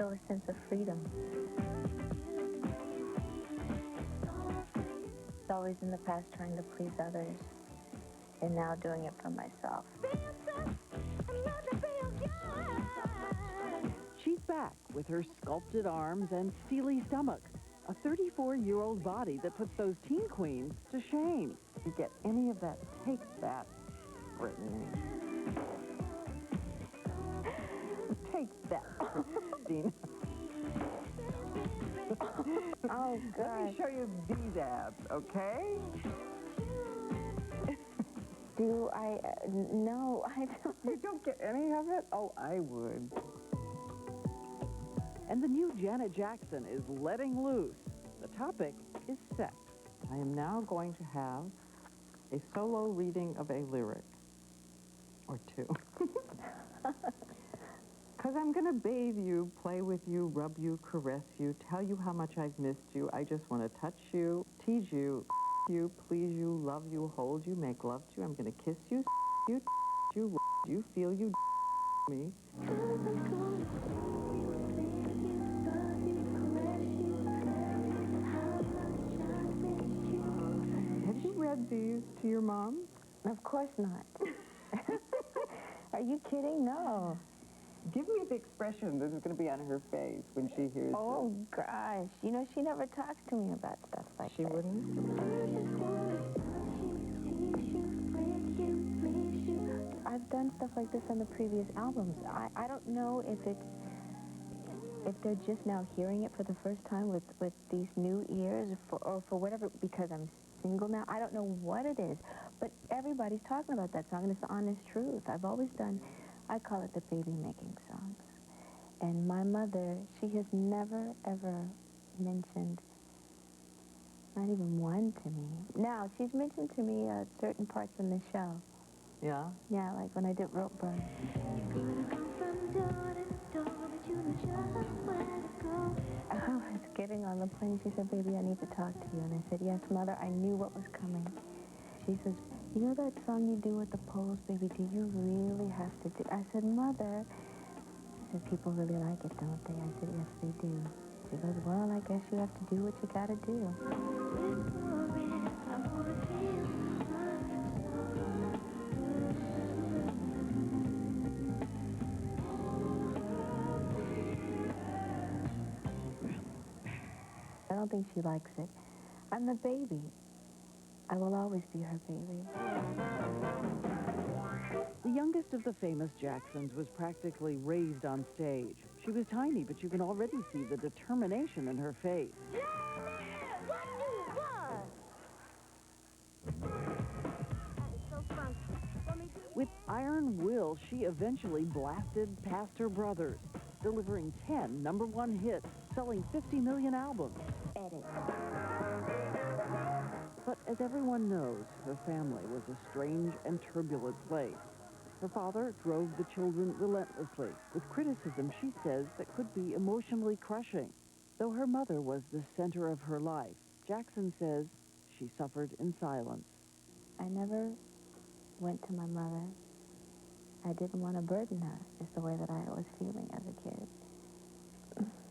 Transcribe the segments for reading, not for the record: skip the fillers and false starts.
feel a sense of freedom. It's always in the past trying to please others, and now doing it for myself. She's back with her sculpted arms and steely stomach. A 34-year-old body that puts those teen queens to shame. You get any of that, take that, Brittany. Take that, Dean. Oh, God. Let me show you these abs, okay? Do I? No, I don't. You don't get any of it? Oh, I would. And the new Janet Jackson is letting loose. The topic is sex. I am now going to have a solo reading of a lyric or two. Because I'm going to bathe you, play with you, rub you, caress you, tell you how much I've missed you. I just want to touch you, tease you, you, please you, love you, hold you, make love to you. I'm going to kiss you, you, feel you, me. Have you read these to your mom? Of course not. Are you kidding? No. Give me the expression that is going to be on her face when she hears Oh, this. gosh. You know, she never talks to me about stuff like She that. wouldn't? I've done stuff like this on the previous albums. I don't know if they're just now hearing it for the first time with these new ears or for whatever, because I'm single now. I don't know what it is, but everybody's talking about that song, and it's the honest truth. I've always done, I call it the baby-making songs. And my mother, she has never, ever mentioned, not even one to me. Now, she's mentioned to me certain parts in the show. Yeah? Yeah, like when I did Rope Burn. I was getting on the plane. She said, baby, I need to talk to you. And I said, yes, Mother, I knew what was coming. She says, you know that song you do with the poles, baby? Do you really have to do? I said, Mother. I said, people really like it, don't they? I said, yes, they do. She goes, well, I guess you have to do what you got to do. I don't think she likes it. I'm the baby. I will always be her baby. The youngest of the famous Jacksons was practically raised on stage. She was tiny, but you can already see the determination in her face. With iron will, she eventually blasted past her brothers, delivering 10 #1 hits, selling 50 million albums. Edit. But as everyone knows, her family was a strange and turbulent place. Her father drove the children relentlessly, with criticism, she says, that could be emotionally crushing. Though her mother was the center of her life, Jackson says she suffered in silence. I never went to my mother. I didn't want to burden her, is the way that I was feeling as a kid.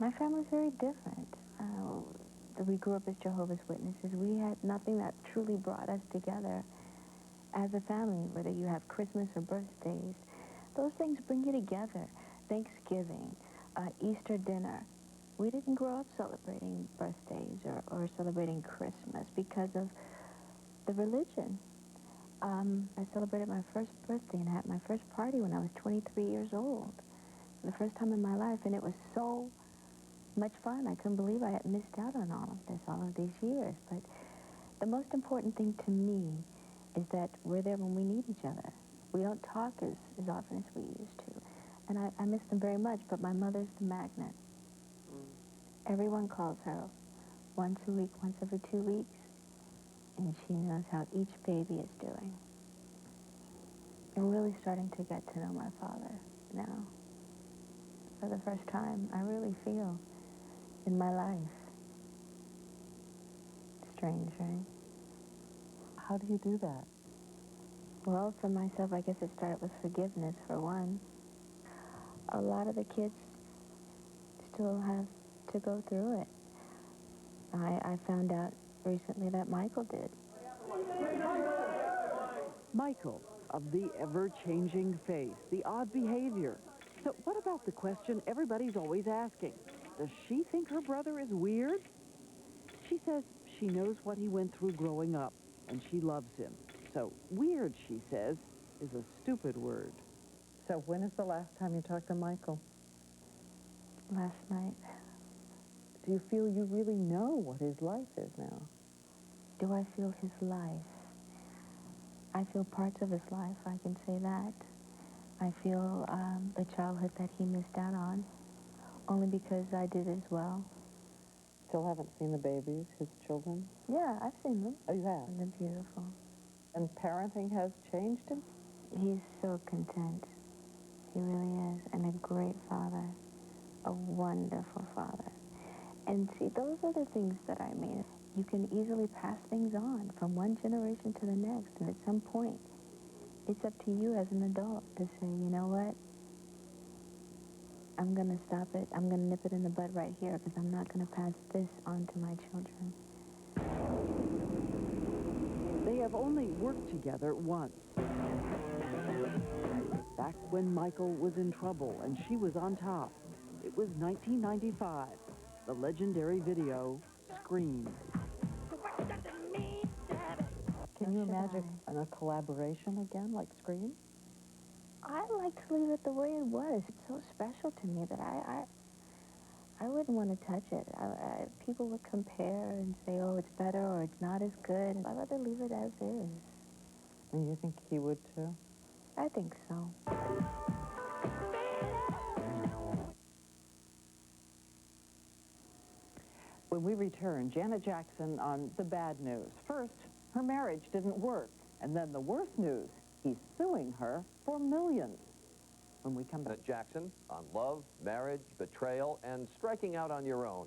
My family's very different. We grew up as Jehovah's Witnesses. We had nothing that truly brought us together as a family, whether you have Christmas or birthdays. Those things bring you together. Thanksgiving, Easter dinner. We didn't grow up celebrating birthdays or celebrating Christmas because of the religion. I celebrated my first birthday and had my first party when I was 23 years old. For the first time in my life, and it was so much fun. I couldn't believe I had missed out on all of this, all of these years. But the most important thing to me is that we're there when we need each other. We don't talk as often as we used to. And I miss them very much, but my mother's the magnet. Everyone calls her once a week, once every 2 weeks, and she knows how each baby is doing. I'm really starting to get to know my father now. For the first time, I really feel in my life. Strange, right? How do you do that? Well, for myself, I guess it started with forgiveness, for one. A lot of the kids still have to go through it. I found out recently that Michael did. Michael, of the ever-changing face, the odd behavior. So what about the question everybody's always asking? Does she think her brother is weird? She says she knows what he went through growing up, and she loves him. So weird, she says, is a stupid word. So when is the last time you talked to Michael? Last night. Do you feel you really know what his life is now? Do I feel his life? I feel parts of his life, I can say that. I feel the childhood that he missed out on, only because I did as well. Still haven't seen the babies, his children? Yeah, I've seen them. Oh, you have? And they're beautiful. And parenting has changed him? He's so content. He really is. And a great father. A wonderful father. And see, those are the things that I mean. You can easily pass things on from one generation to the next. And at some point, it's up to you as an adult to say, you know what? I'm going to stop it. I'm going to nip it in the bud right here because I'm not going to pass this on to my children. They have only worked together once. Back when Michael was in trouble and she was on top. It was 1995. The legendary video, Scream. Can you imagine a collaboration again, like Scream? I like to leave it the way it was. It's so special to me that I wouldn't want to touch it. People would compare and say, oh, it's better or it's not as good. I'd rather leave it as is. And you think he would, too? I think so. When we return, Janet Jackson on the bad news. First, her marriage didn't work. And then the worst news, he's suing her for millions. When we come back. Janet Jackson on love, marriage, betrayal, and striking out on your own.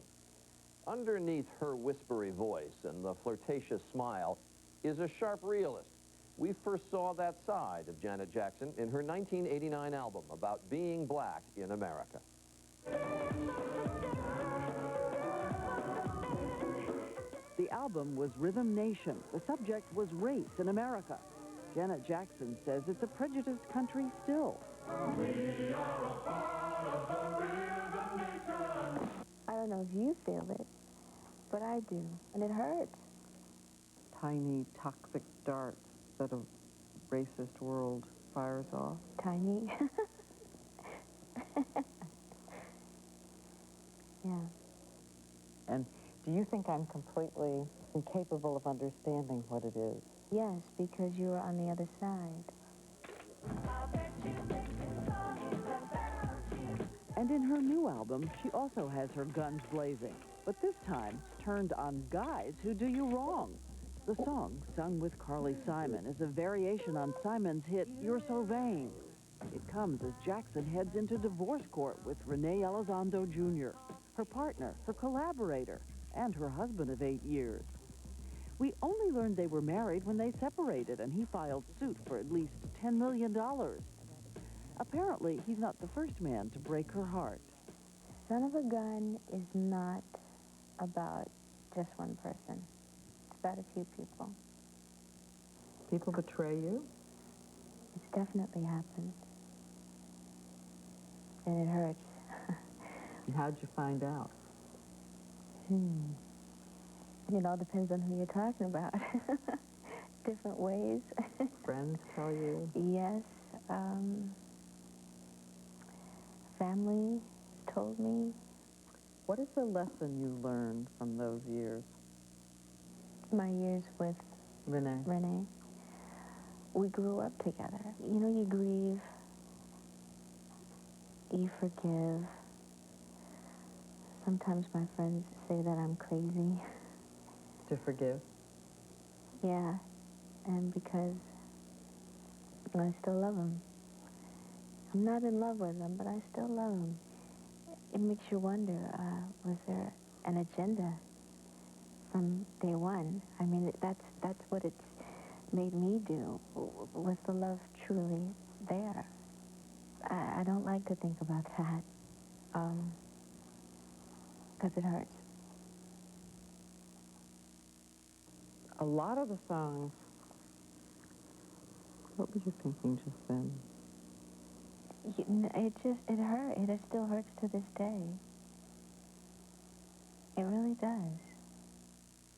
Underneath her whispery voice and the flirtatious smile is a sharp realist. We first saw that side of Janet Jackson in her 1989 album about being black in America. The album was Rhythm Nation. The subject was race in America. Janet Jackson says it's a prejudiced country still. I don't know if you feel it, but I do, and it hurts. Tiny, toxic darts that a racist world fires off. Tiny. Yeah. And do you think I'm completely incapable of understanding what it is? Yes, because you were on the other side. And in her new album, she also has her guns blazing. But this time, turned on guys who do you wrong. The song, sung with Carly Simon, is a variation on Simon's hit, You're So Vain. It comes as Jackson heads into divorce court with Renee Elizondo Jr., her partner, her collaborator, and her husband of 8 years. We only learned they were married when they separated, and he filed suit for at least $10 million. Apparently, he's not the first man to break her heart. Son of a Gun is not about just one person. It's about a few people. People betray you? It's definitely happened. And it hurts. And how'd you find out? It all depends on who you're talking about. Different ways. Friends tell you? Yes. Family told me. What is the lesson you learned from those years? My years with Renee. We grew up together. You know, you grieve. You forgive. Sometimes my friends say that I'm crazy. To forgive? Yeah. And because I still love him. I'm not in love with him, but I still love him. It makes you wonder, was there an agenda from day one? I mean, that's what it's made me do. Was the love truly there? I don't like to think about that. because it hurts. A lot of the songs... What were you thinking just then? It hurt. It still hurts to this day. It really does.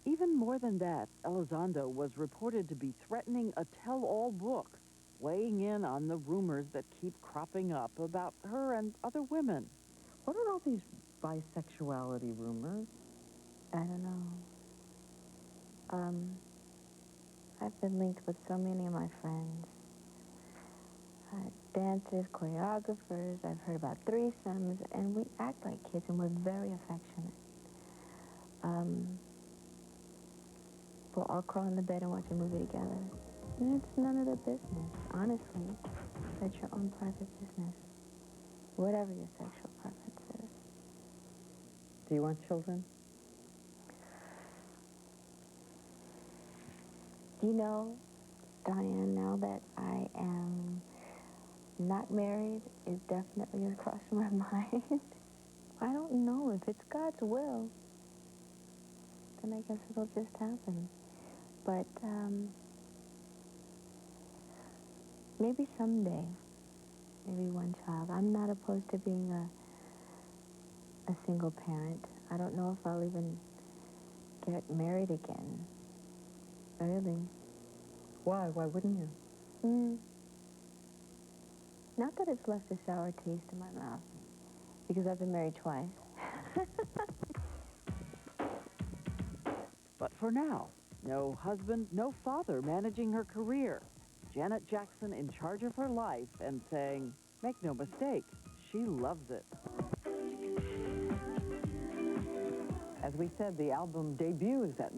Even more than that, Elizondo was reported to be threatening a tell-all book, weighing in on the rumors that keep cropping up about her and other women. What are all these bisexuality rumors? I don't know. I've been linked with so many of my friends. Dancers, choreographers. I've heard about threesomes, and we act like kids, and we're very affectionate. We'll all crawl in the bed and watch a movie together. And it's none of their business. Honestly, that's your own private business. Whatever your sexual preference is. Do you want children? You know, Diane, now that I am not married, it definitely has crossed my mind. I don't know. If it's God's will, then I guess it'll just happen. But maybe someday, maybe one child. I'm not opposed to being a single parent. I don't know if I'll even get married again. Really. Why? Why wouldn't you? Not that it's left a sour taste in my mouth, because I've been married twice. But for now, no husband, no father managing her career. Janet Jackson in charge of her life and saying, make no mistake, she loves it. As we said, the album debuts at